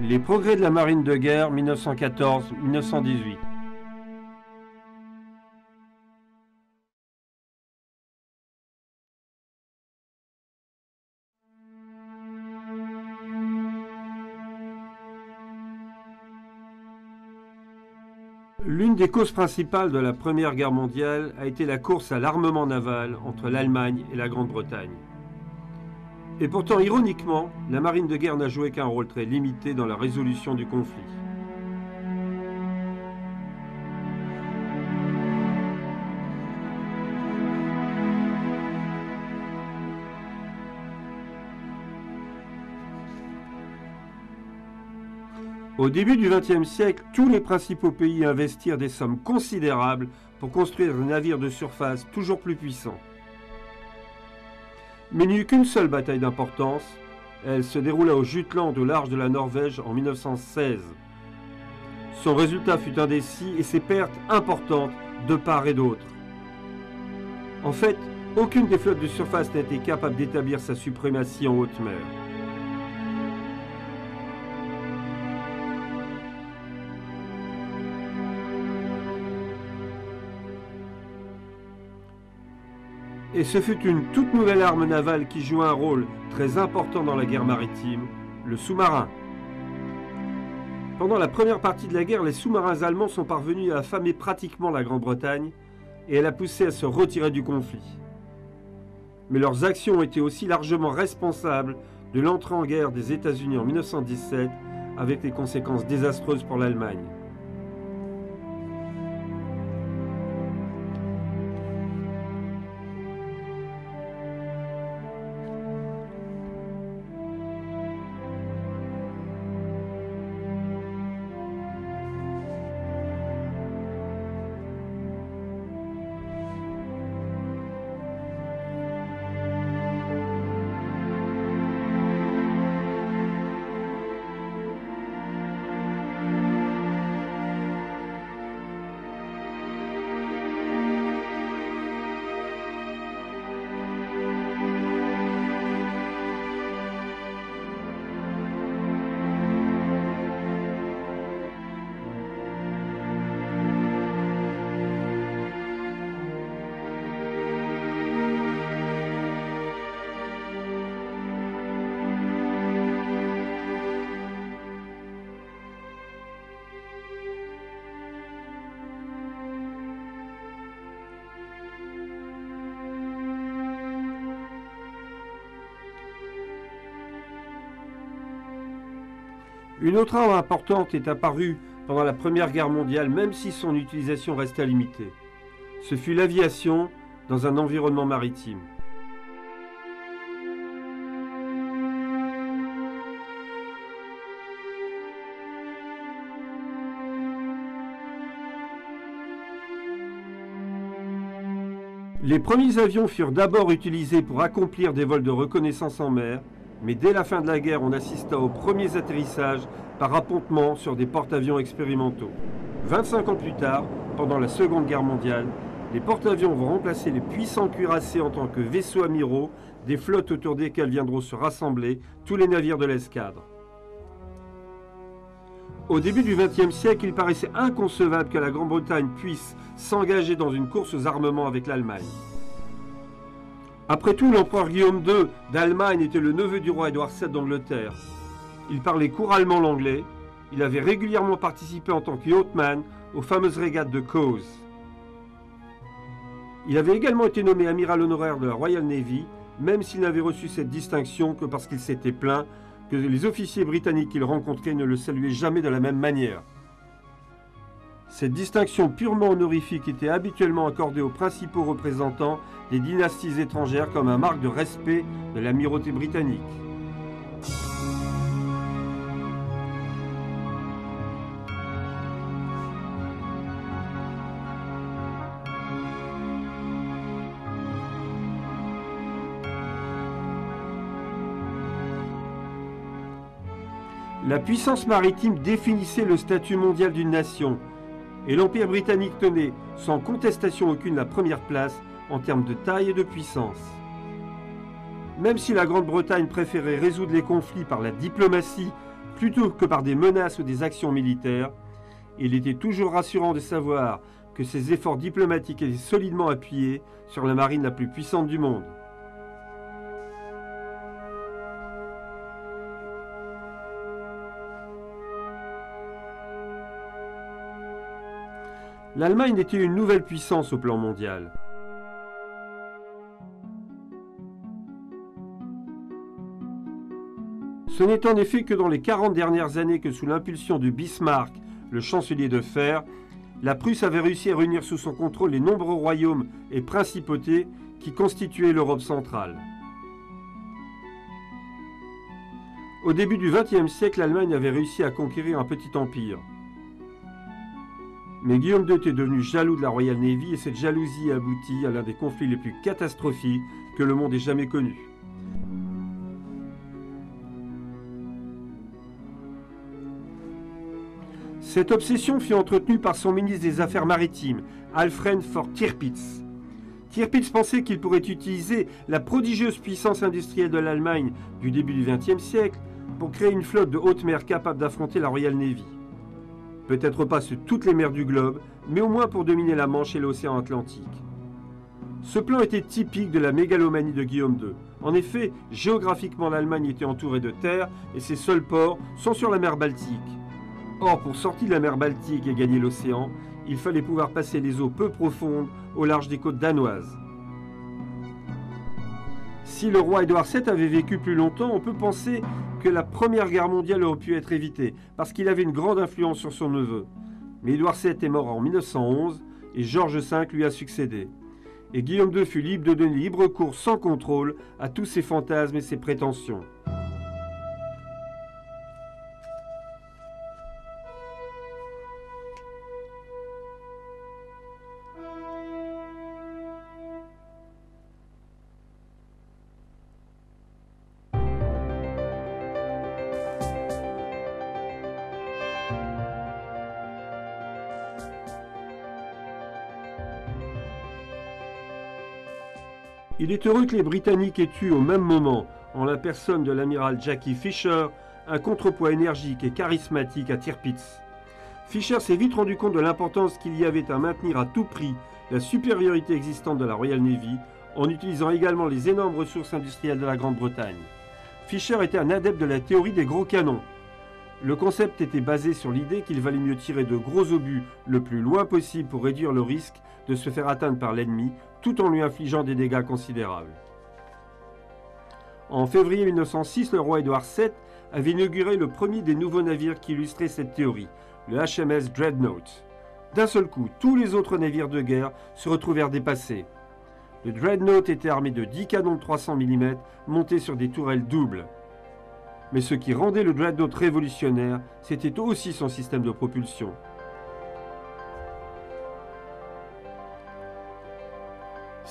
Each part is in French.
Les progrès de la marine de guerre 1914-1918. L'une des causes principales de la Première Guerre mondiale a été la course à l'armement naval entre l'Allemagne et la Grande-Bretagne. Et pourtant, ironiquement, la marine de guerre n'a joué qu'un rôle très limité dans la résolution du conflit. Au début du XXe siècle, tous les principaux pays investirent des sommes considérables pour construire des navires de surface toujours plus puissants. Mais il n'y eut qu'une seule bataille d'importance. Elle se déroula au Jutland au large de la Norvège en 1916. Son résultat fut indécis et ses pertes importantes de part et d'autre. En fait, aucune des flottes de surface n'a été capable d'établir sa suprématie en haute mer. Et ce fut une toute nouvelle arme navale qui joua un rôle très important dans la guerre maritime, le sous-marin. Pendant la première partie de la guerre, les sous-marins allemands sont parvenus à affamer pratiquement la Grande-Bretagne et elle a poussé à se retirer du conflit. Mais leurs actions ont été aussi largement responsables de l'entrée en guerre des États-Unis en 1917 avec des conséquences désastreuses pour l'Allemagne. Une autre arme importante est apparue pendant la Première Guerre mondiale, même si son utilisation restait limitée. Ce fut l'aviation dans un environnement maritime. Les premiers avions furent d'abord utilisés pour accomplir des vols de reconnaissance en mer, mais dès la fin de la guerre, on assista aux premiers atterrissages par appontement sur des porte-avions expérimentaux. 25 ans plus tard, pendant la Seconde Guerre mondiale, les porte-avions vont remplacer les puissants cuirassés en tant que vaisseaux amiraux, des flottes autour desquelles viendront se rassembler tous les navires de l'escadre. Au début du XXe siècle, il paraissait inconcevable que la Grande-Bretagne puisse s'engager dans une course aux armements avec l'Allemagne. Après tout, l'empereur Guillaume II d'Allemagne était le neveu du roi Édouard VII d'Angleterre. Il parlait couramment l'anglais. Il avait régulièrement participé en tant que yachtman aux fameuses régates de Cowes. Il avait également été nommé amiral honoraire de la Royal Navy, même s'il n'avait reçu cette distinction que parce qu'il s'était plaint que les officiers britanniques qu'il rencontrait ne le saluaient jamais de la même manière. Cette distinction purement honorifique était habituellement accordée aux principaux représentants des dynasties étrangères comme un marque de respect de l'amirauté britannique. La puissance maritime définissait le statut mondial d'une nation, et l'Empire britannique tenait, sans contestation aucune, la première place en termes de taille et de puissance. Même si la Grande-Bretagne préférait résoudre les conflits par la diplomatie plutôt que par des menaces ou des actions militaires. Il était toujours rassurant de savoir que ses efforts diplomatiques étaient solidement appuyés sur la marine la plus puissante du monde. L'Allemagne était une nouvelle puissance au plan mondial. Ce n'est en effet que dans les 40 dernières années que sous l'impulsion de Bismarck, le chancelier de fer, la Prusse avait réussi à réunir sous son contrôle les nombreux royaumes et principautés qui constituaient l'Europe centrale. Au début du XXe siècle, l'Allemagne avait réussi à conquérir un petit empire. Mais Guillaume II était devenu jaloux de la Royal Navy et cette jalousie aboutit à l'un des conflits les plus catastrophiques que le monde ait jamais connus. Cette obsession fut entretenue par son ministre des Affaires maritimes, Alfred von Tirpitz. Tirpitz pensait qu'il pourrait utiliser la prodigieuse puissance industrielle de l'Allemagne du début du XXe siècle pour créer une flotte de haute mer capable d'affronter la Royal Navy. Peut-être pas sur toutes les mers du globe, mais au moins pour dominer la Manche et l'océan Atlantique. Ce plan était typique de la mégalomanie de Guillaume II. En effet, géographiquement l'Allemagne était entourée de terres et ses seuls ports sont sur la mer Baltique. Or, pour sortir de la mer Baltique et gagner l'océan, il fallait pouvoir passer les eaux peu profondes au large des côtes danoises. Si le roi Édouard VII avait vécu plus longtemps, on peut penser que la Première Guerre mondiale aurait pu être évitée, parce qu'il avait une grande influence sur son neveu. Mais Édouard VII est mort en 1911 et George V lui a succédé. Et Guillaume II fut libre de donner libre cours sans contrôle à tous ses fantasmes et ses prétentions. Il est heureux que les Britanniques aient eu au même moment, en la personne de l'amiral Jackie Fisher, un contrepoids énergique et charismatique à Tirpitz. Fisher s'est vite rendu compte de l'importance qu'il y avait à maintenir à tout prix la supériorité existante de la Royal Navy, en utilisant également les énormes ressources industrielles de la Grande-Bretagne. Fisher était un adepte de la théorie des gros canons. Le concept était basé sur l'idée qu'il valait mieux tirer de gros obus le plus loin possible pour réduire le risque de se faire atteindre par l'ennemi, tout en lui infligeant des dégâts considérables. En février 1906, le roi Édouard VII avait inauguré le premier des nouveaux navires qui illustraient cette théorie, le HMS Dreadnought. D'un seul coup, tous les autres navires de guerre se retrouvèrent dépassés. Le Dreadnought était armé de 10 canons de 300 mm montés sur des tourelles doubles. Mais ce qui rendait le Dreadnought révolutionnaire, c'était aussi son système de propulsion.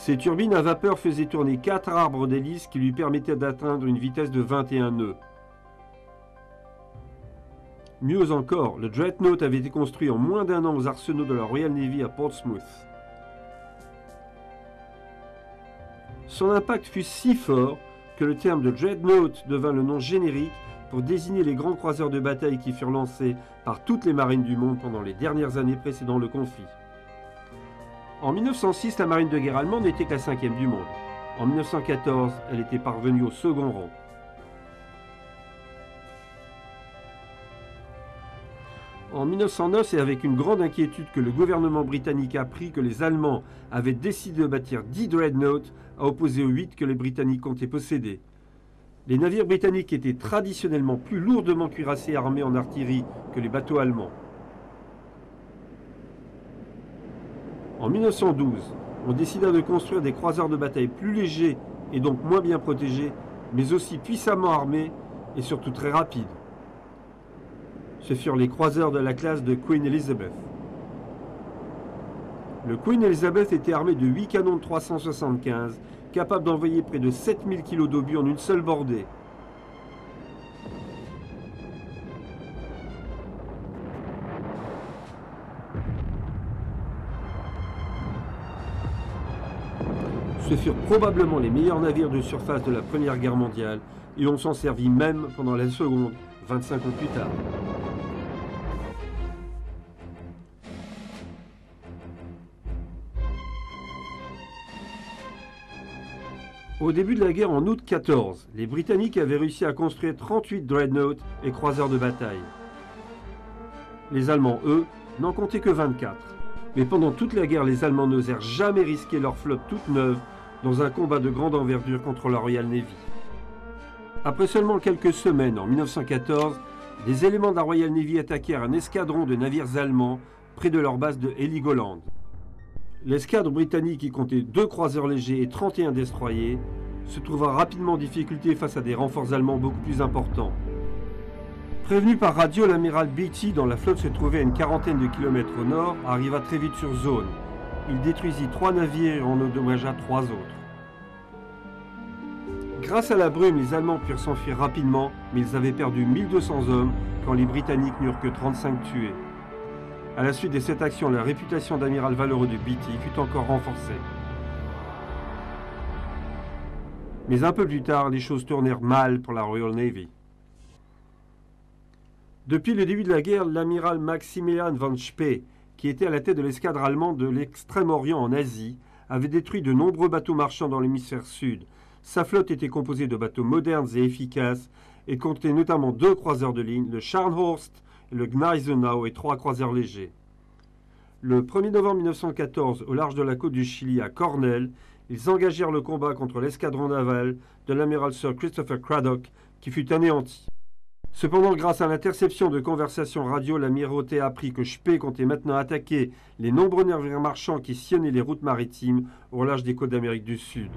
Ces turbines à vapeur faisaient tourner 4 arbres d'hélice qui lui permettaient d'atteindre une vitesse de 21 nœuds. Mieux encore, le Dreadnought avait été construit en moins d'un an aux arsenaux de la Royal Navy à Portsmouth. Son impact fut si fort que le terme de Dreadnought devint le nom générique pour désigner les grands croiseurs de bataille qui furent lancés par toutes les marines du monde pendant les dernières années précédant le conflit. En 1906, la marine de guerre allemande n'était que la 5e du monde. En 1914, elle était parvenue au second rang. En 1909, c'est avec une grande inquiétude que le gouvernement britannique apprit que les Allemands avaient décidé de bâtir 10 Dreadnoughts à opposer aux 8 que les Britanniques comptaient posséder. Les navires britanniques étaient traditionnellement plus lourdement cuirassés et armés en artillerie que les bateaux allemands. En 1912, on décida de construire des croiseurs de bataille plus légers et donc moins bien protégés, mais aussi puissamment armés et surtout très rapides. Ce furent les croiseurs de la classe de Queen Elizabeth. Le Queen Elizabeth était armé de 8 canons de 375, capables d'envoyer près de 7000 kg d'obus en une seule bordée. Ce furent probablement les meilleurs navires de surface de la Première Guerre mondiale et on s'en servit même pendant la seconde, 25 ans plus tard. Au début de la guerre en août 14, les Britanniques avaient réussi à construire 38 dreadnoughts et croiseurs de bataille. Les Allemands, eux, n'en comptaient que 24. Mais pendant toute la guerre, les Allemands n'osèrent jamais risquer leur flotte toute neuve dans un combat de grande envergure contre la Royal Navy. Après seulement quelques semaines, en 1914, des éléments de la Royal Navy attaquèrent un escadron de navires allemands près de leur base de Heligoland. L'escadre britannique, qui comptait 2 croiseurs légers et 31 destroyers, se trouva rapidement en difficulté face à des renforts allemands beaucoup plus importants. Prévenu par radio, l'amiral Beatty, dont la flotte se trouvait à une quarantaine de kilomètres au nord, arriva très vite sur zone. Il détruisit 3 navires et en endommagea 3 autres. Grâce à la brume, les Allemands purent s'enfuir rapidement, mais ils avaient perdu 1200 hommes quand les Britanniques n'eurent que 35 tués. À la suite de cette action, la réputation d'amiral valeureux de Beatty fut encore renforcée. Mais un peu plus tard, les choses tournèrent mal pour la Royal Navy. Depuis le début de la guerre, l'amiral Maximilian von Spee, qui était à la tête de l'escadre allemande de l'Extrême-Orient en Asie, avait détruit de nombreux bateaux marchands dans l'hémisphère sud. Sa flotte était composée de bateaux modernes et efficaces et comptait notamment 2 croiseurs de ligne, le Scharnhorst, le Gneisenau et 3 croiseurs légers. Le 1er novembre 1914, au large de la côte du Chili à Cornell, ils engagèrent le combat contre l'escadron naval de l'amiral Sir Christopher Cradock, qui fut anéanti. Cependant, grâce à l'interception de conversations radio, l'amirauté apprit que Spee comptait maintenant attaquer les nombreux navires marchands qui sillonnaient les routes maritimes au large des côtes d'Amérique du Sud.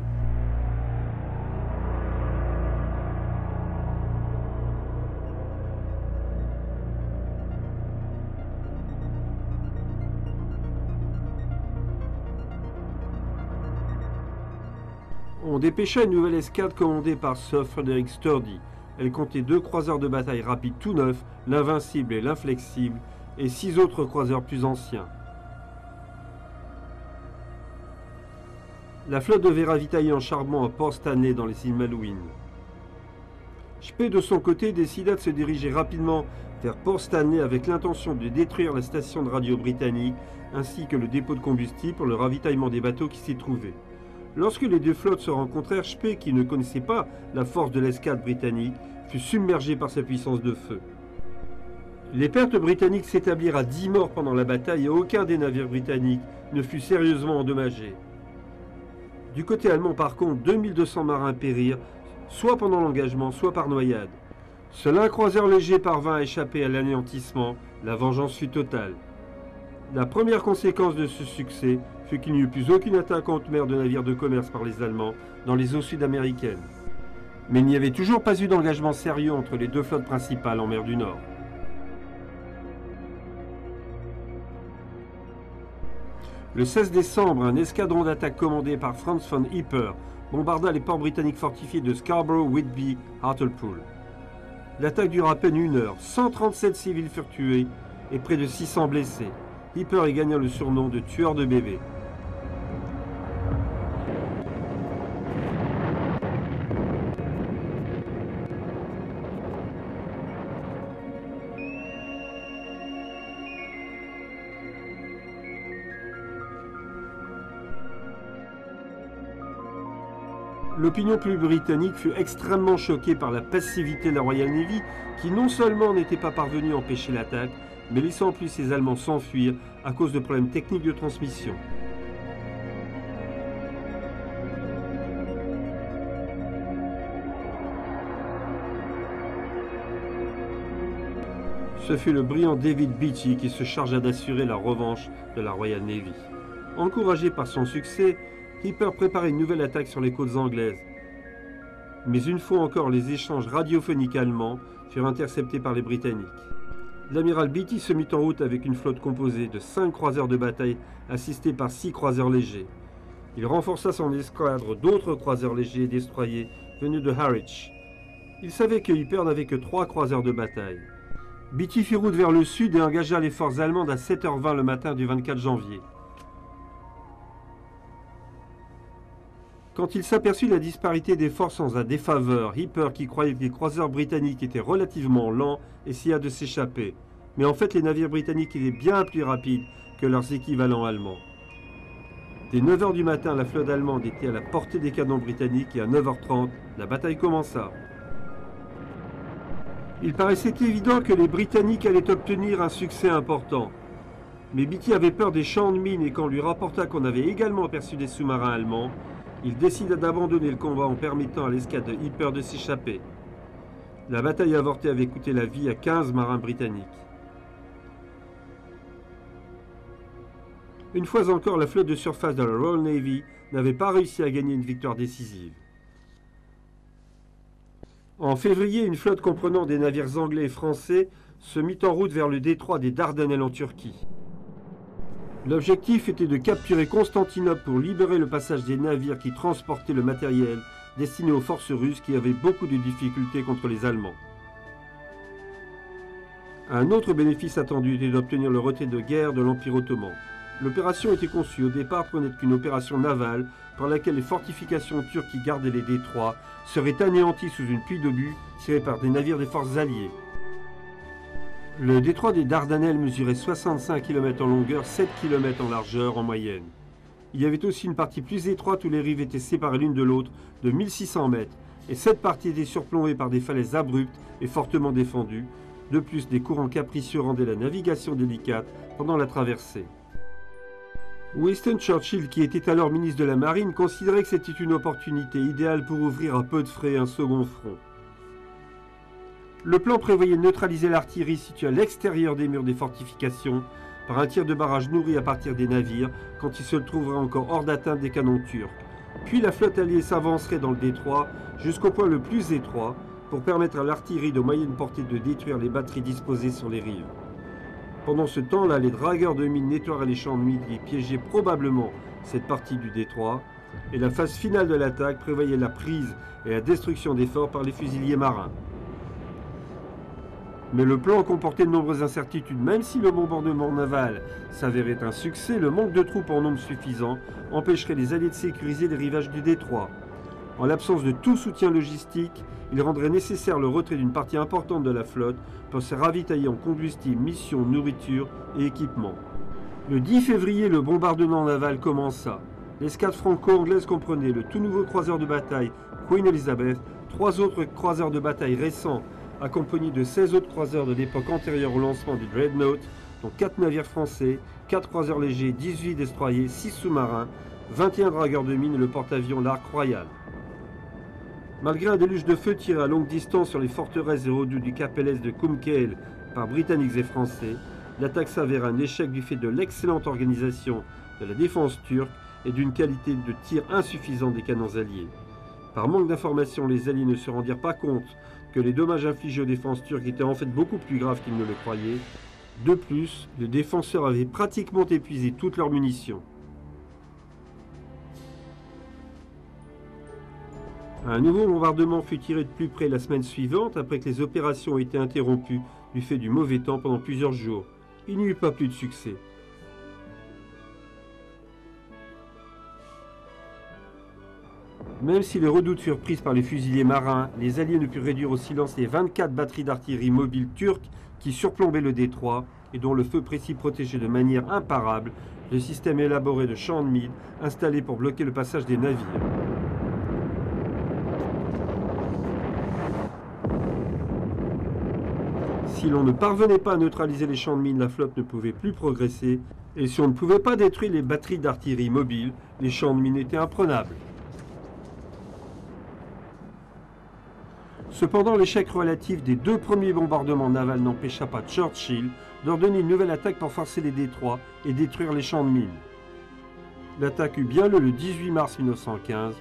On dépêcha une nouvelle escadre commandée par Sir Frederick Sturdy. Elle comptait 2 croiseurs de bataille rapides tout neufs, l'Invincible et l'Inflexible, et 6 autres croiseurs plus anciens. La flotte devait ravitailler en charbon à Port Stanley dans les îles Malouines. Spee, de son côté, décida de se diriger rapidement vers Port Stanley avec l'intention de détruire la station de radio britannique ainsi que le dépôt de combustible pour le ravitaillement des bateaux qui s'y trouvaient. Lorsque les 2 flottes se rencontrèrent, Spee, qui ne connaissait pas la force de l'escadre britannique, fut submergé par sa puissance de feu. Les pertes britanniques s'établirent à 10 morts pendant la bataille et aucun des navires britanniques ne fut sérieusement endommagé. Du côté allemand, par contre, 2200 marins périrent, soit pendant l'engagement, soit par noyade. Seul un croiseur léger parvint à échapper à l'anéantissement, la vengeance fut totale. La première conséquence de ce succès fut qu'il n'y eut plus aucune attaque en haute mer de navires de commerce par les Allemands dans les eaux sud-américaines. Mais il n'y avait toujours pas eu d'engagement sérieux entre les 2 flottes principales en mer du Nord. Le 16 décembre, un escadron d'attaque commandé par Franz von Hipper bombarda les ports britanniques fortifiés de Scarborough, Whitby, Hartlepool. L'attaque dura à peine 1 heure, 137 civils furent tués et près de 600 blessés. Hipper y gagna le surnom de tueur de bébés. L'opinion publique britannique fut extrêmement choquée par la passivité de la Royal Navy, qui non seulement n'était pas parvenue à empêcher l'attaque, mais laissant en plus ces Allemands s'enfuir à cause de problèmes techniques de transmission. Ce fut le brillant David Beatty qui se chargea d'assurer la revanche de la Royal Navy. Encouragé par son succès, Hipper préparait une nouvelle attaque sur les côtes anglaises. Mais une fois encore, les échanges radiophoniques allemands furent interceptés par les Britanniques. L'amiral Beatty se mit en route avec une flotte composée de 5 croiseurs de bataille assistés par 6 croiseurs légers. Il renforça son escadre d'autres croiseurs légers et destroyers venus de Harwich. Il savait que Hipper n'avait que 3 croiseurs de bataille. Beatty fit route vers le sud et engagea les forces allemandes à 7h20 le matin du 24 janvier. Quand il s'aperçut de la disparité des forces en sa défaveur, Hipper, qui croyait que les croiseurs britanniques étaient relativement lents, essaya de s'échapper. Mais en fait, les navires britanniques étaient bien plus rapides que leurs équivalents allemands. Dès 9 h du matin, la flotte allemande était à la portée des canons britanniques et à 9 h 30, la bataille commença. Il paraissait évident que les Britanniques allaient obtenir un succès important. Mais Beatty avait peur des champs de mines et quand on lui rapporta qu'on avait également aperçu des sous-marins allemands, il décida d'abandonner le combat en permettant à l'escadre de Hipper de s'échapper. La bataille avortée avait coûté la vie à 15 marins britanniques. Une fois encore, la flotte de surface de la Royal Navy n'avait pas réussi à gagner une victoire décisive. En février, une flotte comprenant des navires anglais et français se mit en route vers le détroit des Dardanelles en Turquie. L'objectif était de capturer Constantinople pour libérer le passage des navires qui transportaient le matériel destiné aux forces russes qui avaient beaucoup de difficultés contre les Allemands. Un autre bénéfice attendu était d'obtenir le retrait de guerre de l'Empire ottoman. L'opération était conçue au départ pour n'être qu'une opération navale par laquelle les fortifications turques qui gardaient les détroits seraient anéanties sous une pluie d'obus tirés par des navires des forces alliées. Le détroit des Dardanelles mesurait 65 km en longueur, 7 km en largeur en moyenne. Il y avait aussi une partie plus étroite où les rives étaient séparées l'une de l'autre de 1600 mètres, et cette partie était surplombée par des falaises abruptes et fortement défendues. De plus, des courants capricieux rendaient la navigation délicate pendant la traversée. Winston Churchill, qui était alors ministre de la Marine, considérait que c'était une opportunité idéale pour ouvrir à peu de frais un second front. Le plan prévoyait de neutraliser l'artillerie située à l'extérieur des murs des fortifications par un tir de barrage nourri à partir des navires quand il se trouverait encore hors d'atteinte des canons turcs. Puis la flotte alliée s'avancerait dans le détroit jusqu'au point le plus étroit pour permettre à l'artillerie de moyenne portée de détruire les batteries disposées sur les rives. Pendant ce temps-là, les dragueurs de mines nettoieraient les champs de mines qui piégeaient probablement cette partie du détroit, et la phase finale de l'attaque prévoyait la prise et la destruction des forts par les fusiliers marins. Mais le plan comportait de nombreuses incertitudes. Même si le bombardement naval s'avérait un succès, le manque de troupes en nombre suffisant empêcherait les Alliés de sécuriser les rivages du détroit. En l'absence de tout soutien logistique, il rendrait nécessaire le retrait d'une partie importante de la flotte pour se ravitailler en combustible, munitions, nourriture et équipements. Le 10 février, le bombardement naval commença. L'escadre franco-anglaise comprenait le tout nouveau croiseur de bataille Queen Elizabeth, 3 autres croiseurs de bataille récents, accompagnés de 16 autres croiseurs de l'époque antérieure au lancement du Dreadnought, dont 4 navires français, 4 croiseurs légers, 18 destroyers, 6 sous-marins, 21 dragueurs de mine et le porte-avions l'Ark Royal. Malgré un déluge de feu tiré à longue distance sur les forteresses et redoutes du Cap Helles de Kumkale par Britanniques et Français, l'attaque s'avéra un échec du fait de l'excellente organisation de la défense turque et d'une qualité de tir insuffisante des canons alliés. Par manque d'informations, les Alliés ne se rendirent pas compte que les dommages infligés aux défenses turques étaient en fait beaucoup plus graves qu'ils ne le croyaient. De plus, les défenseurs avaient pratiquement épuisé toutes leurs munitions. Un nouveau bombardement fut tiré de plus près la semaine suivante après que les opérations ont été interrompues du fait du mauvais temps pendant plusieurs jours. Il n'y eut pas plus de succès. Même si les redoutes furent prises par les fusiliers marins, les Alliés ne purent réduire au silence les 24 batteries d'artillerie mobile turques qui surplombaient le détroit et dont le feu précis protégeait de manière imparable le système élaboré de champs de mines installés pour bloquer le passage des navires. Si l'on ne parvenait pas à neutraliser les champs de mines, la flotte ne pouvait plus progresser, et si on ne pouvait pas détruire les batteries d'artillerie mobile, les champs de mines étaient imprenables. Cependant, l'échec relatif des 2 premiers bombardements navals n'empêcha pas Churchill d'ordonner une nouvelle attaque pour forcer les détroits et détruire les champs de mines. L'attaque eut bien lieu le 18 mars 1915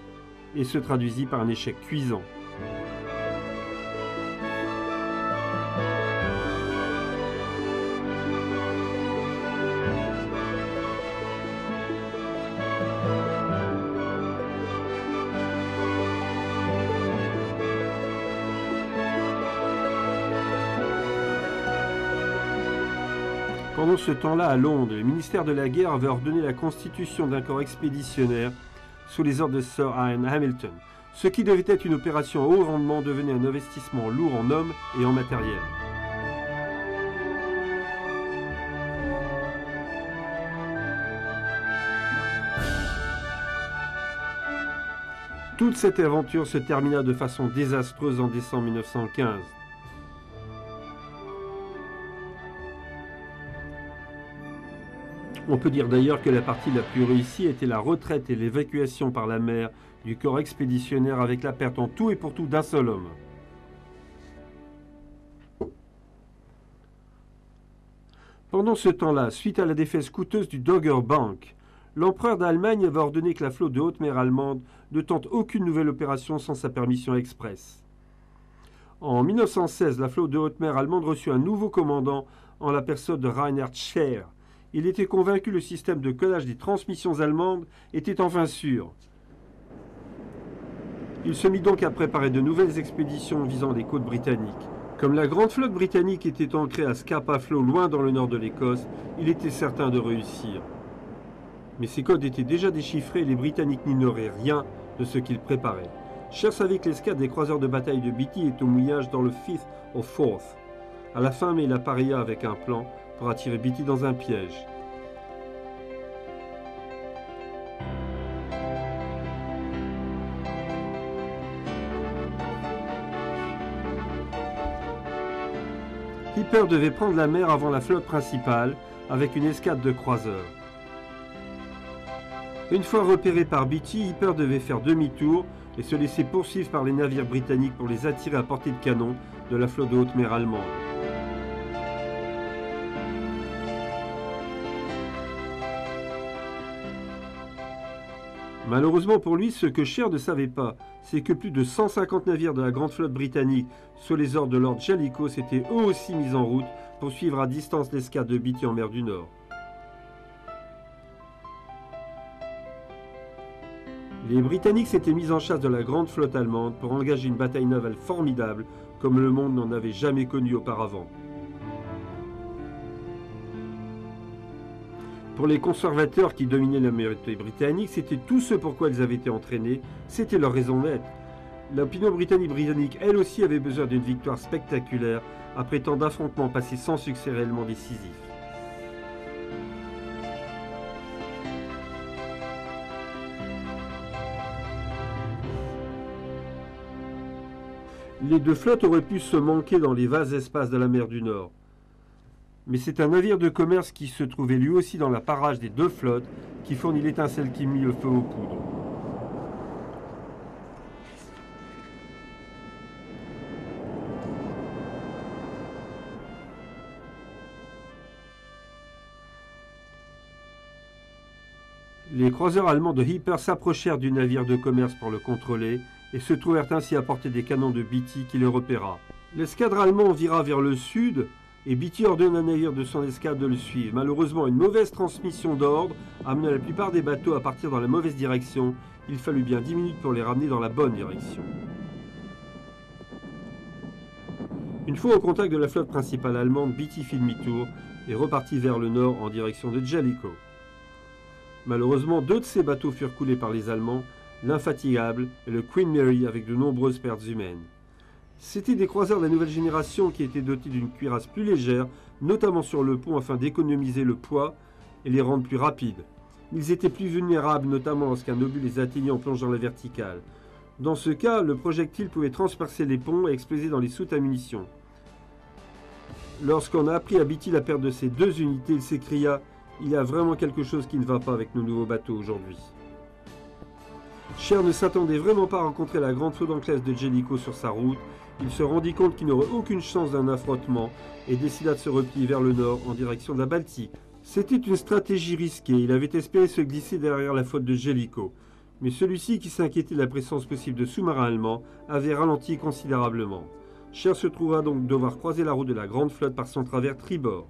et se traduisit par un échec cuisant. Pendant ce temps-là, à Londres, le ministère de la Guerre avait ordonné la constitution d'un corps expéditionnaire sous les ordres de Sir Ian Hamilton. Ce qui devait être une opération à haut rendement devenait un investissement lourd en hommes et en matériel. Toute cette aventure se termina de façon désastreuse en décembre 1915. On peut dire d'ailleurs que la partie la plus réussie était la retraite et l'évacuation par la mer du corps expéditionnaire avec la perte en tout et pour tout d'un seul homme. Pendant ce temps-là, suite à la défaite coûteuse du Dogger Bank, l'empereur d'Allemagne avait ordonné que la flotte de haute mer allemande ne tente aucune nouvelle opération sans sa permission expresse. En 1916, la flotte de haute mer allemande reçut un nouveau commandant en la personne de Reinhard Scheer. Il était convaincu que le système de codage des transmissions allemandes était enfin sûr. Il se mit donc à préparer de nouvelles expéditions visant les côtes britanniques. Comme la grande flotte britannique était ancrée à Scapa Flow, loin dans le nord de l'Écosse, il était certain de réussir. Mais ces codes étaient déjà déchiffrés et les Britanniques n'ignoraient rien de ce qu'ils préparaient. Scheer savait que l'escadre des croiseurs de bataille de Beatty est au mouillage dans le Firth of Forth. À la fin, mais il appareilla avec un plan pour attirer Beatty dans un piège. Hipper devait prendre la mer avant la flotte principale avec une escadre de croiseurs. Une fois repéré par Beatty, Hipper devait faire demi-tour et se laisser poursuivre par les navires britanniques pour les attirer à portée de canon de la flotte de haute mer allemande. Malheureusement pour lui, ce que Scheer ne savait pas, c'est que plus de 150 navires de la grande flotte britannique, sous les ordres de Lord Jellicoe, s'étaient eux aussi mis en route pour suivre à distance l'escadre de Beatty en mer du Nord. Les Britanniques s'étaient mis en chasse de la grande flotte allemande pour engager une bataille navale formidable comme le monde n'en avait jamais connu auparavant. Pour les conservateurs qui dominaient la minorité britannique, c'était tout ce pourquoi ils avaient été entraînés, c'était leur raison d'être. L'opinion britannique, elle aussi, avait besoin d'une victoire spectaculaire après tant d'affrontements passés sans succès réellement décisif. Les deux flottes auraient pu se manquer dans les vastes espaces de la mer du Nord. Mais c'est un navire de commerce qui se trouvait lui aussi dans la parage des deux flottes qui fournit l'étincelle qui mit le feu aux poudres. Les croiseurs allemands de Hipper s'approchèrent du navire de commerce pour le contrôler et se trouvèrent ainsi à portée des canons de Beatty qui le repéra. L'escadre allemande vira vers le sud et Beatty ordonne à un navire de son escadre de le suivre. Malheureusement, une mauvaise transmission d'ordre amena la plupart des bateaux à partir dans la mauvaise direction. Il fallut bien 10 minutes pour les ramener dans la bonne direction. Une fois au contact de la flotte principale allemande, Beatty fit demi-tour et repartit vers le nord en direction de Jellicoe. Malheureusement, deux de ces bateaux furent coulés par les Allemands, l'Infatigable et le Queen Mary avec de nombreuses pertes humaines. C'étaient des croiseurs de la nouvelle génération qui étaient dotés d'une cuirasse plus légère, notamment sur le pont afin d'économiser le poids et les rendre plus rapides. Ils étaient plus vulnérables, notamment lorsqu'un obus les atteignait en plongeant la verticale. Dans ce cas, le projectile pouvait transpercer les ponts et exploser dans les soutes à munitions. Lorsqu'on a appris à Beatty la perte de ces deux unités, il s'écria « Il y a vraiment quelque chose qui ne va pas avec nos nouveaux bateaux aujourd'hui ». Scheer ne s'attendait vraiment pas à rencontrer la grande flotte anglaise de Jellicoe sur sa route. Il se rendit compte qu'il n'aurait aucune chance d'un affrontement et décida de se replier vers le nord en direction de la Baltique. C'était une stratégie risquée, il avait espéré se glisser derrière la flotte de Jellicoe. Mais celui-ci, qui s'inquiétait de la présence possible de sous-marins allemands, avait ralenti considérablement. Scheer se trouva donc devoir croiser la route de la grande flotte par son travers tribord.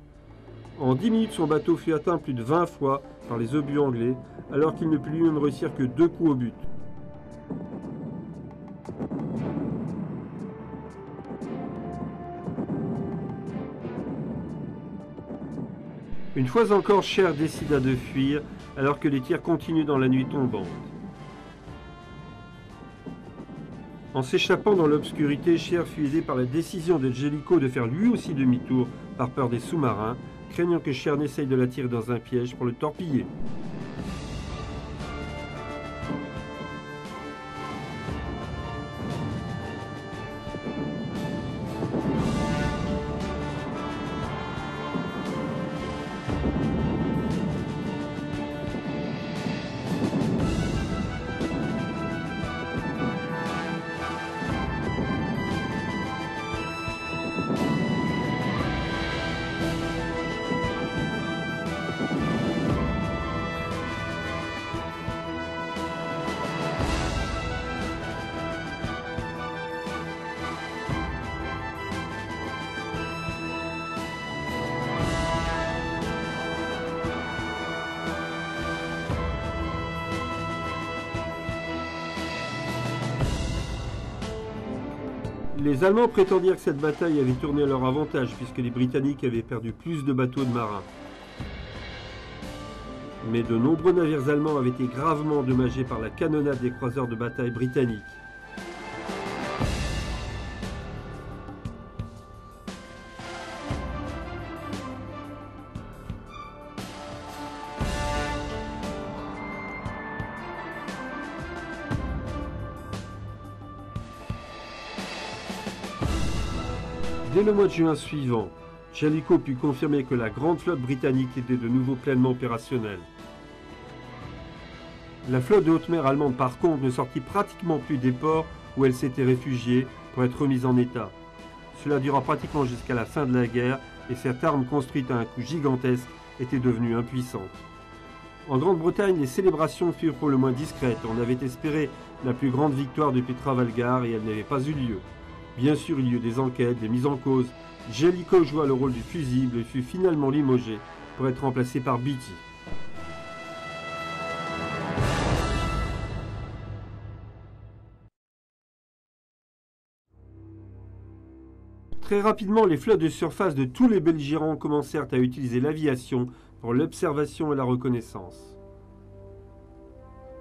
En 10 minutes, son bateau fut atteint plus de 20 fois par les obus anglais, alors qu'il ne put lui-même réussir que 2 coups au but. Une fois encore, Scheer décida de fuir, alors que les tirs continuaient dans la nuit tombante. En s'échappant dans l'obscurité, Scheer fut aidé par la décision de Jellicoe de faire lui aussi demi-tour par peur des sous-marins, craignant que Scheer n'essaye de l'attirer dans un piège pour le torpiller. Les Allemands prétendirent que cette bataille avait tourné à leur avantage puisque les Britanniques avaient perdu plus de bateaux de marins. Mais de nombreux navires allemands avaient été gravement endommagés par la canonnade des croiseurs de bataille britanniques. Dès le mois de juin suivant, Jellicoe put confirmer que la grande flotte britannique était de nouveau pleinement opérationnelle. La flotte de haute mer allemande par contre ne sortit pratiquement plus des ports où elle s'était réfugiée pour être remise en état. Cela dura pratiquement jusqu'à la fin de la guerre et cette arme construite à un coût gigantesque était devenue impuissante. En Grande-Bretagne, les célébrations furent pour le moins discrètes. On avait espéré la plus grande victoire depuis Trafalgar et elle n'avait pas eu lieu. Bien sûr, il y eut des enquêtes, des mises en cause. Jellicoe joua le rôle du fusible et fut finalement limogé pour être remplacé par Beatty. Très rapidement, les flottes de surface de tous les belligérants commencèrent à utiliser l'aviation pour l'observation et la reconnaissance.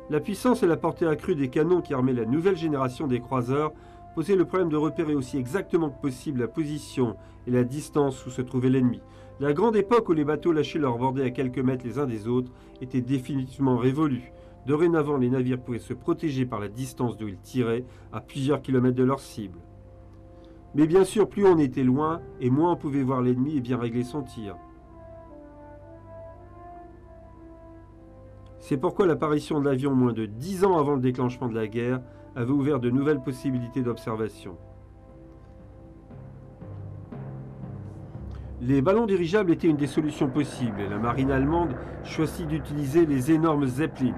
La puissance et la portée accrue des canons qui armaient la nouvelle génération des croiseurs posait le problème de repérer aussi exactement que possible la position et la distance où se trouvait l'ennemi. La grande époque où les bateaux lâchaient leurs bordées à quelques mètres les uns des autres était définitivement révolue. Dorénavant, les navires pouvaient se protéger par la distance d'où ils tiraient, à plusieurs kilomètres de leur cible. Mais bien sûr, plus on était loin, et moins on pouvait voir l'ennemi et bien régler son tir. C'est pourquoi l'apparition de l'avion moins de 10 ans avant le déclenchement de la guerre avait ouvert de nouvelles possibilités d'observation. Les ballons dirigeables étaient une des solutions possibles et la marine allemande choisit d'utiliser les énormes Zeppelin.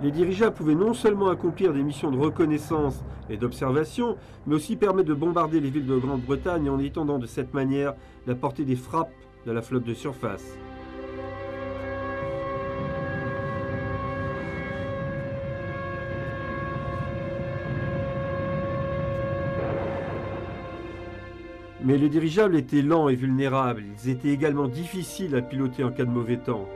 Les dirigeables pouvaient non seulement accomplir des missions de reconnaissance et d'observation, mais aussi permettre de bombarder les villes de Grande-Bretagne en étendant de cette manière la portée des frappes de la flotte de surface. Mais les dirigeables étaient lents et vulnérables, ils étaient également difficiles à piloter en cas de mauvais temps.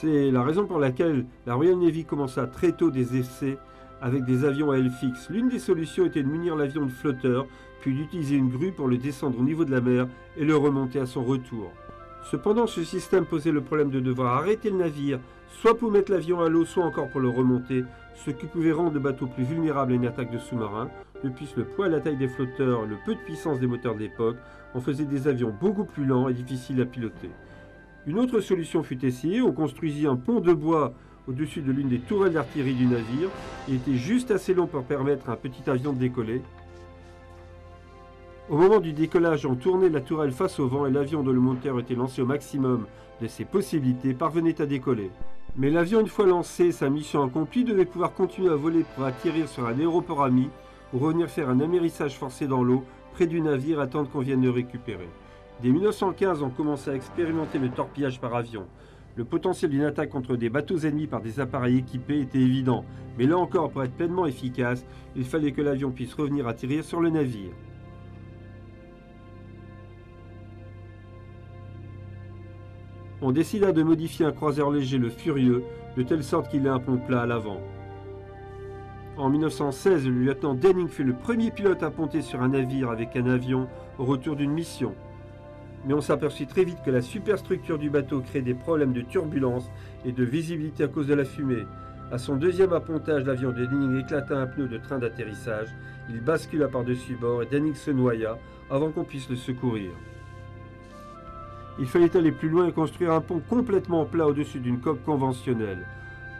C'est la raison pour laquelle la Royal Navy commença très tôt des essais avec des avions à aile fixe. L'une des solutions était de munir l'avion de flotteurs, puis d'utiliser une grue pour le descendre au niveau de la mer et le remonter à son retour. Cependant, ce système posait le problème de devoir arrêter le navire, soit pour mettre l'avion à l'eau, soit encore pour le remonter, ce qui pouvait rendre le bateau plus vulnérable à une attaque de sous-marins. De plus, le poids et la taille des flotteurs et le peu de puissance des moteurs de l'époque en faisaient des avions beaucoup plus lents et difficiles à piloter. Une autre solution fut essayée, on construisit un pont de bois au-dessus de l'une des tourelles d'artillerie du navire. Il était juste assez long pour permettre à un petit avion de décoller. Au moment du décollage, on tournait la tourelle face au vent et l'avion dont le moteur était lancé au maximum de ses possibilités parvenait à décoller. Mais l'avion, une fois lancé, sa mission accomplie, devait pouvoir continuer à voler pour atterrir sur un aéroport ami ou revenir faire un amérissage forcé dans l'eau près du navire, attendre qu'on vienne le récupérer. Dès 1915, on commençait à expérimenter le torpillage par avion. Le potentiel d'une attaque contre des bateaux ennemis par des appareils équipés était évident, mais là encore, pour être pleinement efficace, il fallait que l'avion puisse revenir atterrir sur le navire. On décida de modifier un croiseur léger, le Furieux, de telle sorte qu'il ait un pont plat à l'avant. En 1916, le lieutenant Denning fut le premier pilote à ponter sur un navire avec un avion au retour d'une mission. Mais on s'aperçut très vite que la superstructure du bateau créait des problèmes de turbulence et de visibilité à cause de la fumée. À son deuxième appontage, l'avion de Denning éclata un pneu de train d'atterrissage. Il bascula par-dessus bord et Denning se noya avant qu'on puisse le secourir. Il fallait aller plus loin et construire un pont complètement plat au-dessus d'une coque conventionnelle.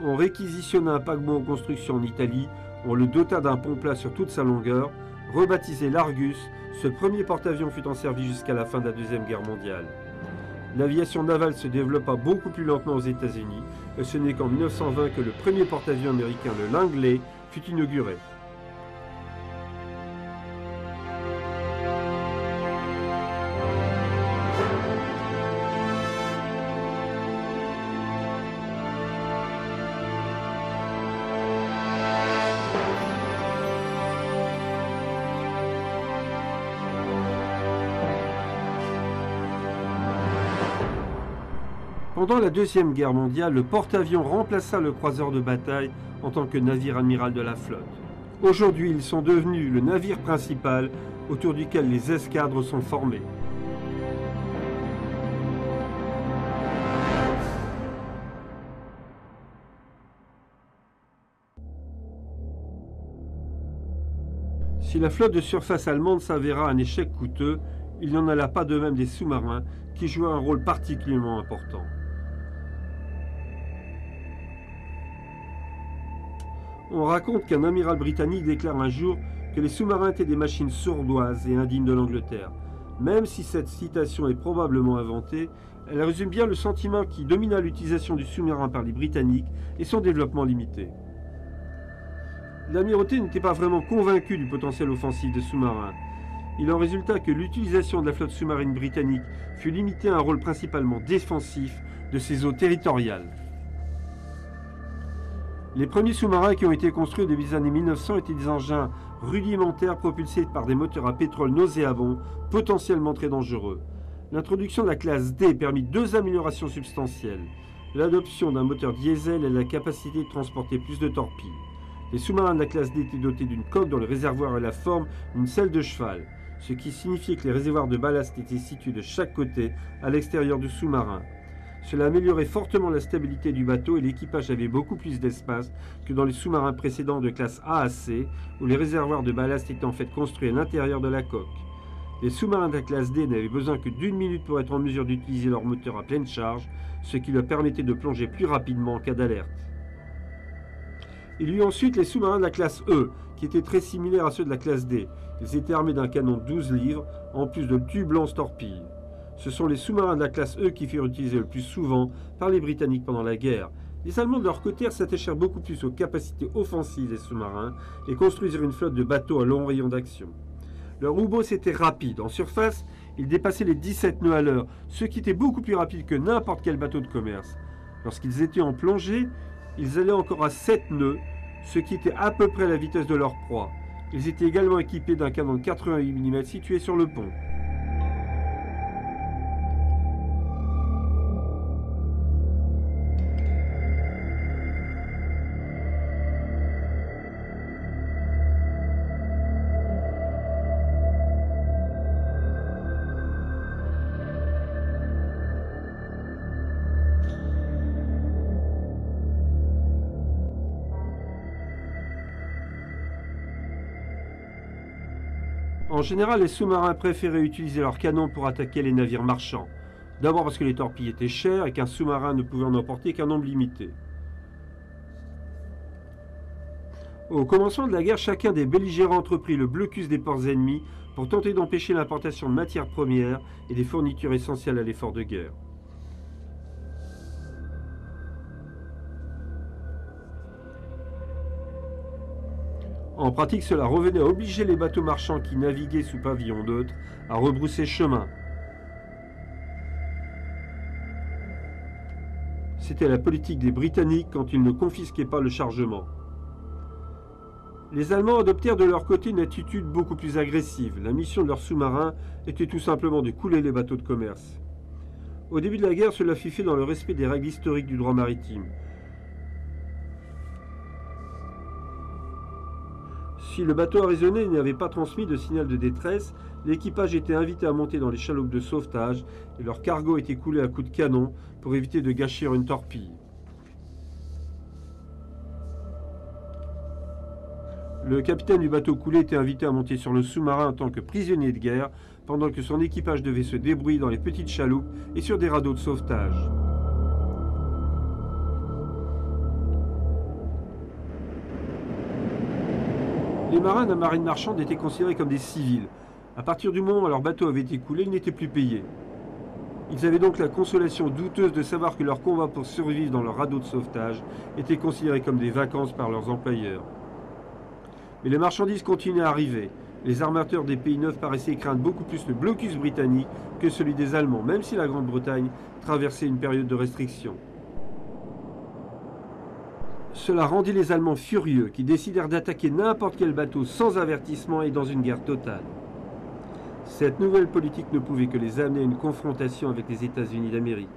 On réquisitionna un paquebot en construction en Italie, on le dota d'un pont plat sur toute sa longueur. Rebaptisé l'Argus, ce premier porte-avions fut en service jusqu'à la fin de la Deuxième Guerre mondiale. L'aviation navale se développa beaucoup plus lentement aux États-Unis, et ce n'est qu'en 1920 que le premier porte-avions américain, le Langley, fut inauguré. Pendant la Deuxième Guerre mondiale, le porte-avions remplaça le croiseur de bataille en tant que navire amiral de la flotte. Aujourd'hui, ils sont devenus le navire principal autour duquel les escadres sont formées. Si la flotte de surface allemande s'avéra un échec coûteux, il n'y en alla pas de même des sous-marins qui jouaient un rôle particulièrement important. On raconte qu'un amiral britannique déclare un jour que les sous-marins étaient des machines sournoises et indignes de l'Angleterre. Même si cette citation est probablement inventée, elle résume bien le sentiment qui domina l'utilisation du sous-marin par les Britanniques et son développement limité. L'Amirauté n'était pas vraiment convaincue du potentiel offensif des sous-marins. Il en résulta que l'utilisation de la flotte sous-marine britannique fut limitée à un rôle principalement défensif de ses eaux territoriales. Les premiers sous-marins qui ont été construits au début des années 1900 étaient des engins rudimentaires propulsés par des moteurs à pétrole nauséabonds, potentiellement très dangereux. L'introduction de la classe D permit deux améliorations substantielles. L'adoption d'un moteur diesel et la capacité de transporter plus de torpilles. Les sous-marins de la classe D étaient dotés d'une coque dont le réservoir avait la forme d'une selle de cheval, ce qui signifiait que les réservoirs de ballast étaient situés de chaque côté à l'extérieur du sous-marin. Cela améliorait fortement la stabilité du bateau et l'équipage avait beaucoup plus d'espace que dans les sous-marins précédents de classe A à C, où les réservoirs de ballast étaient en fait construits à l'intérieur de la coque. Les sous-marins de la classe D n'avaient besoin que d'une minute pour être en mesure d'utiliser leur moteur à pleine charge, ce qui leur permettait de plonger plus rapidement en cas d'alerte. Il y eut ensuite les sous-marins de la classe E, qui étaient très similaires à ceux de la classe D. Ils étaient armés d'un canon de 12 livres, en plus de tubes lance-torpilles. Ce sont les sous-marins de la classe E qui furent utilisés le plus souvent par les Britanniques pendant la guerre. Les Allemands de leur côté s'attachèrent beaucoup plus aux capacités offensives des sous-marins et construisirent une flotte de bateaux à long rayon d'action. Leurs U-boats étaient rapides. En surface, ils dépassaient les 17 nœuds à l'heure, ce qui était beaucoup plus rapide que n'importe quel bateau de commerce. Lorsqu'ils étaient en plongée, ils allaient encore à 7 nœuds, ce qui était à peu près la vitesse de leur proie. Ils étaient également équipés d'un canon de 88 mm situé sur le pont. En général, les sous-marins préféraient utiliser leurs canons pour attaquer les navires marchands. D'abord parce que les torpilles étaient chères et qu'un sous-marin ne pouvait en emporter qu'un nombre limité. Au commencement de la guerre, chacun des belligérants entreprit le blocus des ports ennemis pour tenter d'empêcher l'importation de matières premières et des fournitures essentielles à l'effort de guerre. En pratique, cela revenait à obliger les bateaux marchands qui naviguaient sous pavillon d'autres à rebrousser chemin. C'était la politique des Britanniques quand ils ne confisquaient pas le chargement. Les Allemands adoptèrent de leur côté une attitude beaucoup plus agressive. La mission de leurs sous-marins était tout simplement de couler les bateaux de commerce. Au début de la guerre, cela fut fait dans le respect des règles historiques du droit maritime. Si le bateau arraisonné n'avait pas transmis de signal de détresse, l'équipage était invité à monter dans les chaloupes de sauvetage et leur cargo était coulé à coups de canon pour éviter de gâcher une torpille. Le capitaine du bateau coulé était invité à monter sur le sous-marin en tant que prisonnier de guerre, pendant que son équipage devait se débrouiller dans les petites chaloupes et sur des radeaux de sauvetage. Les marins de la marine marchande étaient considérés comme des civils. À partir du moment où leur bateau avait été coulé, ils n'étaient plus payés. Ils avaient donc la consolation douteuse de savoir que leur combat pour survivre dans leur radeau de sauvetage était considéré comme des vacances par leurs employeurs. Mais les marchandises continuaient à arriver. Les armateurs des pays neufs paraissaient craindre beaucoup plus le blocus britannique que celui des Allemands, même si la Grande-Bretagne traversait une période de restriction. Cela rendit les Allemands furieux, qui décidèrent d'attaquer n'importe quel bateau sans avertissement et dans une guerre totale. Cette nouvelle politique ne pouvait que les amener à une confrontation avec les États-Unis d'Amérique.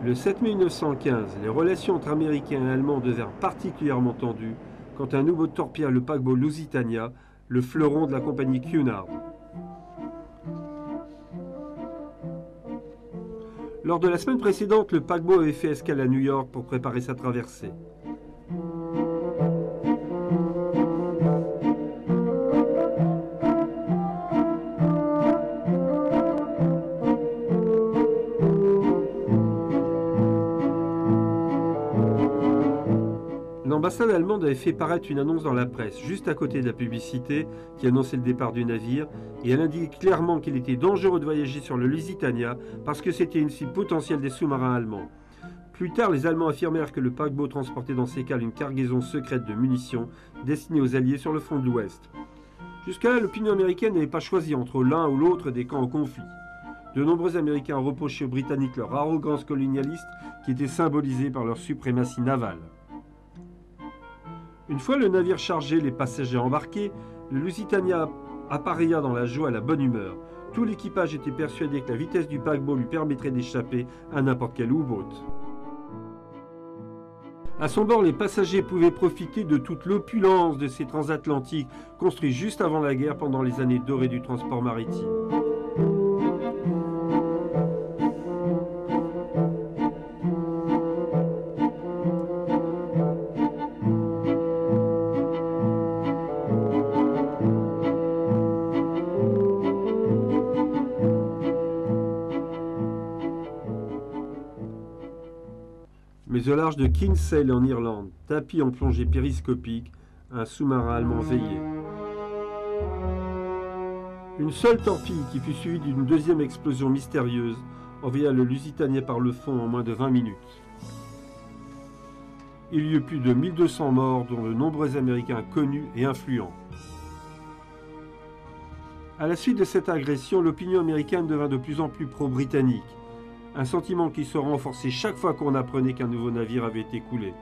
Le 7 mai 1915, les relations entre Américains et Allemands devinrent particulièrement tendues quand un nouveau torpilla le paquebot Lusitania, le fleuron de la compagnie Cunard. Lors de la semaine précédente, le paquebot avait fait escale à New York pour préparer sa traversée. L'ambassade allemande avait fait paraître une annonce dans la presse, juste à côté de la publicité qui annonçait le départ du navire, et elle indiquait clairement qu'il était dangereux de voyager sur le Lusitania parce que c'était une cible potentielle des sous-marins allemands. Plus tard, les Allemands affirmèrent que le paquebot transportait dans ces cales une cargaison secrète de munitions destinée aux Alliés sur le front de l'Ouest. Jusqu'à là, l'opinion américaine n'avait pas choisi entre l'un ou l'autre des camps en conflit. De nombreux Américains reprochaient aux Britanniques leur arrogance colonialiste qui était symbolisée par leur suprématie navale. Une fois le navire chargé, les passagers embarqués, le Lusitania appareilla dans la joie et la bonne humeur. Tout l'équipage était persuadé que la vitesse du paquebot lui permettrait d'échapper à n'importe quel U-boat. À son bord, les passagers pouvaient profiter de toute l'opulence de ces transatlantiques construits juste avant la guerre pendant les années dorées du transport maritime. Mais au large de Kinsale en Irlande, tapis en plongée périscopique, un sous-marin allemand veillait. Une seule torpille qui fut suivie d'une deuxième explosion mystérieuse envoya le Lusitania par le fond en moins de 20 minutes. Il y eut plus de 1200 morts, dont de nombreux Américains connus et influents. À la suite de cette agression, l'opinion américaine devint de plus en plus pro-britannique. Un sentiment qui se renforçait chaque fois qu'on apprenait qu'un nouveau navire avait été coulé.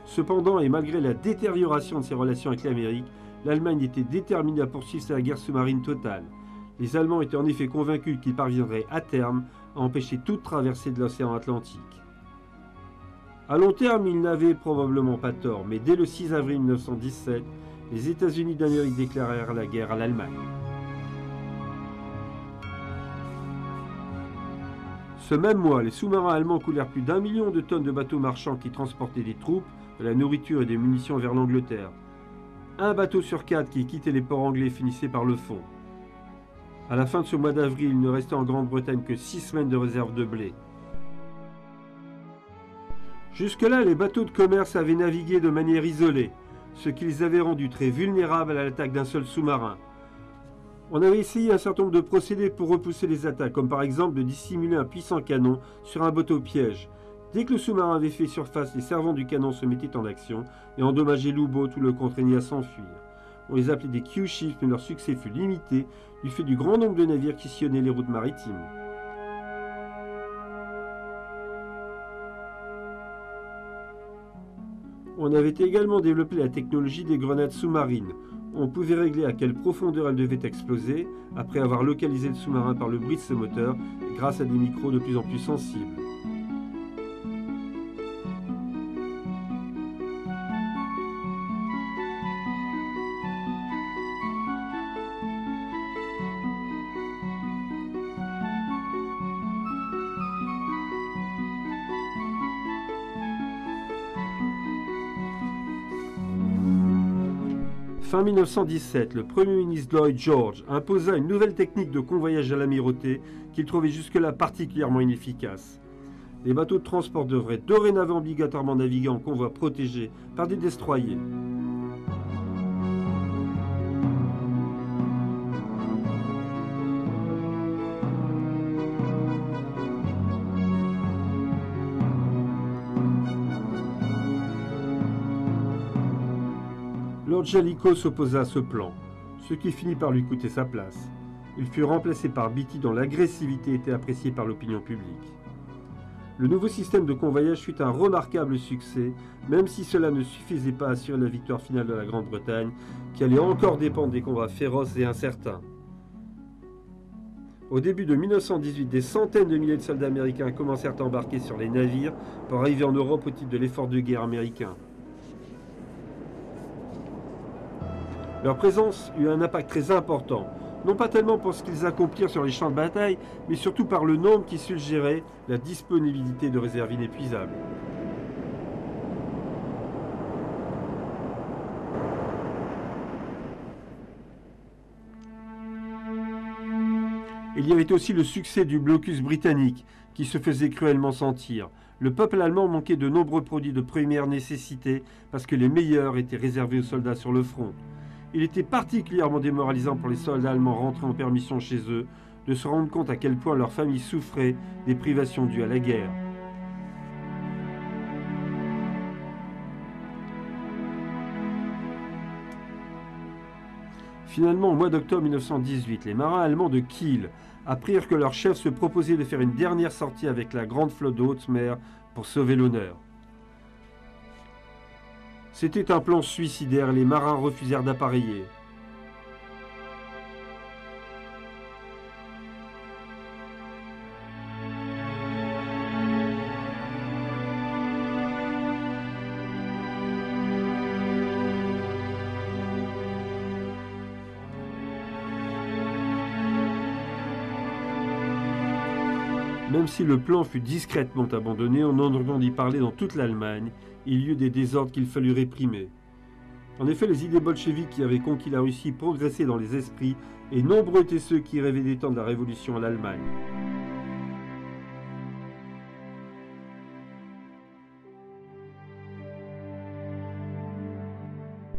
Cependant, et malgré la détérioration de ses relations avec l'Amérique, l'Allemagne était déterminée à poursuivre sa guerre sous-marine totale. Les Allemands étaient en effet convaincus qu'ils parviendraient à terme à empêcher toute traversée de l'océan Atlantique. À long terme, ils n'avaient probablement pas tort, mais dès le 6 avril 1917, les États-Unis d'Amérique déclarèrent la guerre à l'Allemagne. Ce même mois, les sous-marins allemands coulèrent plus d'1 million de tonnes de bateaux marchands qui transportaient des troupes, de la nourriture et des munitions vers l'Angleterre. Un bateau sur 4 qui quittait les ports anglais finissait par le fond. À la fin de ce mois d'avril, il ne restait en Grande-Bretagne que 6 semaines de réserve de blé. Jusque-là, les bateaux de commerce avaient navigué de manière isolée, ce qui les avait rendus très vulnérables à l'attaque d'un seul sous-marin. On avait essayé un certain nombre de procédés pour repousser les attaques, comme par exemple de dissimuler un puissant canon sur un bateau piège. Dès que le sous-marin avait fait surface, les servants du canon se mettaient en action et endommageaient l'U-boat ou le contraignaient à s'enfuir. On les appelait des Q-ships, mais leur succès fut limité du fait du grand nombre de navires qui sillonnaient les routes maritimes. On avait également développé la technologie des grenades sous-marines. On pouvait régler à quelle profondeur elles devaient exploser, après avoir localisé le sous-marin par le bruit de ce moteur, grâce à des micros de plus en plus sensibles. Fin 1917, le Premier ministre Lloyd George imposa une nouvelle technique de convoyage à l'amirauté qu'il trouvait jusque-là particulièrement inefficace. Les bateaux de transport devraient dorénavant obligatoirement naviguer en convoi protégé par des destroyers. Lord Jellicoe s'opposa à ce plan, ce qui finit par lui coûter sa place. Il fut remplacé par Beatty dont l'agressivité était appréciée par l'opinion publique. Le nouveau système de convoyage fut un remarquable succès, même si cela ne suffisait pas à assurer la victoire finale de la Grande-Bretagne, qui allait encore dépendre des combats féroces et incertains. Au début de 1918, des centaines de milliers de soldats américains commencèrent à embarquer sur les navires pour arriver en Europe au titre de l'effort de guerre américain. Leur présence eut un impact très important, non pas tellement pour ce qu'ils accomplirent sur les champs de bataille, mais surtout par le nombre qui suggérait la disponibilité de réserves inépuisables. Il y avait aussi le succès du blocus britannique, qui se faisait cruellement sentir. Le peuple allemand manquait de nombreux produits de première nécessité parce que les meilleurs étaient réservés aux soldats sur le front. Il était particulièrement démoralisant pour les soldats allemands rentrés en permission chez eux de se rendre compte à quel point leur famille souffrait des privations dues à la guerre. Finalement, au mois d'octobre 1918, les marins allemands de Kiel apprirent que leur chef se proposait de faire une dernière sortie avec la grande flotte de haute mer pour sauver l'honneur. C'était un plan suicidaire et les marins refusèrent d'appareiller. Même si le plan fut discrètement abandonné, on en entendit parler dans toute l'Allemagne. Il y eut des désordres qu'il fallut réprimer. En effet, les idées bolcheviques qui avaient conquis la Russie progressaient dans les esprits et nombreux étaient ceux qui rêvaient d'étendre la révolution à l'Allemagne.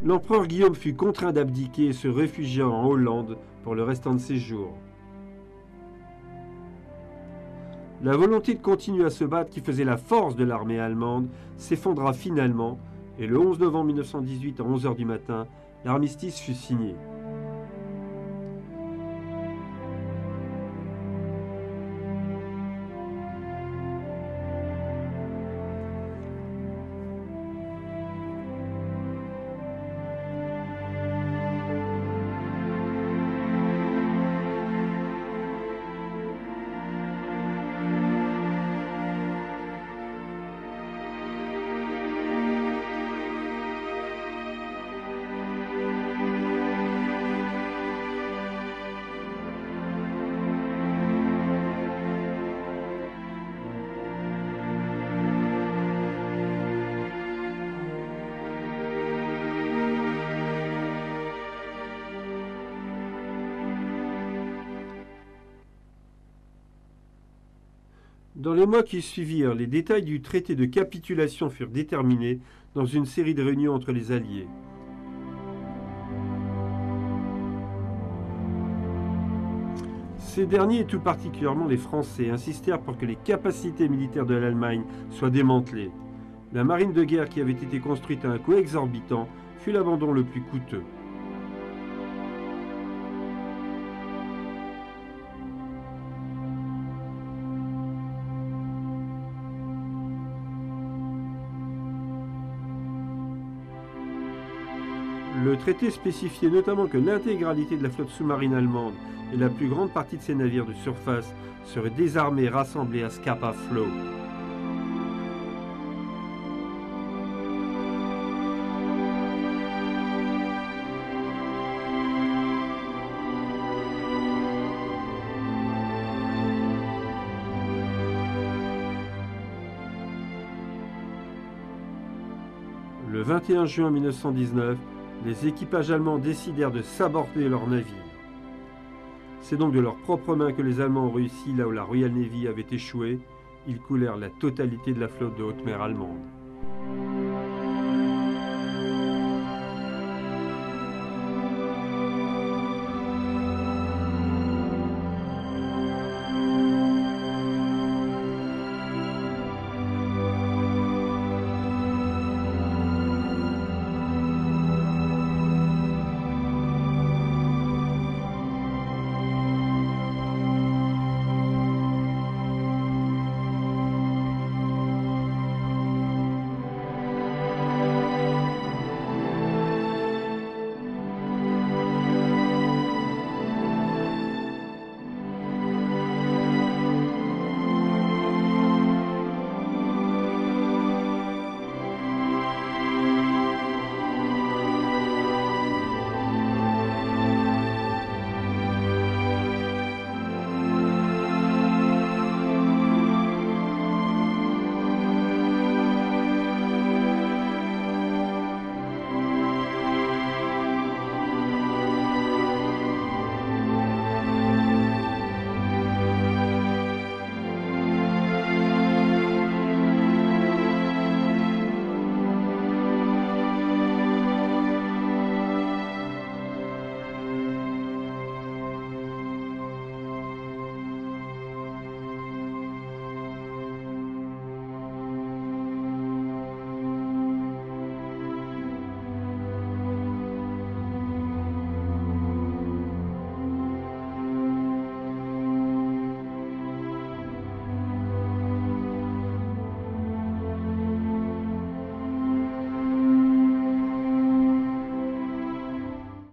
L'empereur Guillaume fut contraint d'abdiquer et se réfugia en Hollande pour le restant de ses jours. La volonté de continuer à se battre qui faisait la force de l'armée allemande s'effondra finalement et le 11 novembre 1918 à 11 h du matin, l'armistice fut signé. Dans les mois qui suivirent, les détails du traité de capitulation furent déterminés dans une série de réunions entre les Alliés. Ces derniers, et tout particulièrement les Français, insistèrent pour que les capacités militaires de l'Allemagne soient démantelées. La marine de guerre qui avait été construite à un coût exorbitant fut l'abandon le plus coûteux. Le traité spécifiait notamment que l'intégralité de la flotte sous-marine allemande et la plus grande partie de ses navires de surface seraient désarmés et rassemblés à Scapa Flow. Le 21 juin 1919, les équipages allemands décidèrent de saborder leurs navires. C'est donc de leurs propres mains que les Allemands ont réussi là où la Royal Navy avait échoué. Ils coulèrent la totalité de la flotte de haute mer allemande.